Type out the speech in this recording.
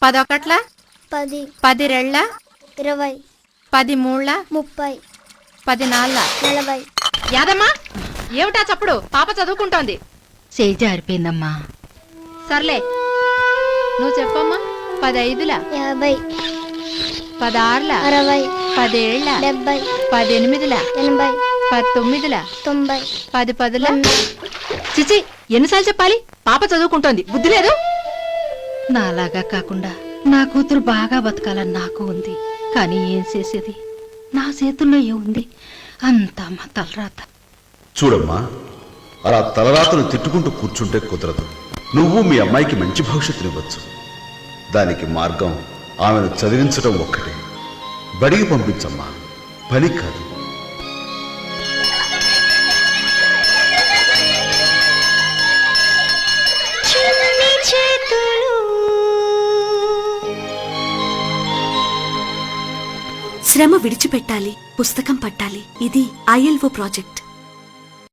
10 10 10 రెళ్ళ 20 10 మూళ్ళ 30 10 నాళ్ళ 40 యాదమ్మా ఏమిటా చప్పుడు? పాప చదువుకుంటోంది. చేయి జారిపోయిందమ్మా. సర్లే నువ్వు చెప్పమ్మా. 10 ఐదుల 50 10 ఆరుల 60 10 ఏళ్ళ 70 10 ఎనిమిదిల 80 10 తొమ్మిదిల 90 10 పదుల. చిచి ఎన్నిసార్లు చెప్పాలి? పాప చదువుకుంటోంది, బుద్ధి లేదు. నాలాగా కాకుండా నా కూతురు బాగా బతకాలని నాకు ఉంది. కానీ ఏం చేసేది? నా చేతుల్లో ఏముంది? అంతా మా తలరాత. చూడమ్మా, అలా తలరాతను తిట్టుకుంటూ కూర్చుంటే కుదరదు. నువ్వు మీ అమ్మాయికి మంచి భవిష్యత్తునివ్వచ్చు. దానికి మార్గం ఆమెను చదివించడం ఒక్కటే. బడికి పంపించమ్మా, పని కాదు. శ్రమ విడిచిపెట్టాలి, పుస్తకం పట్టాలి. ఇది ILO ప్రాజెక్ట్.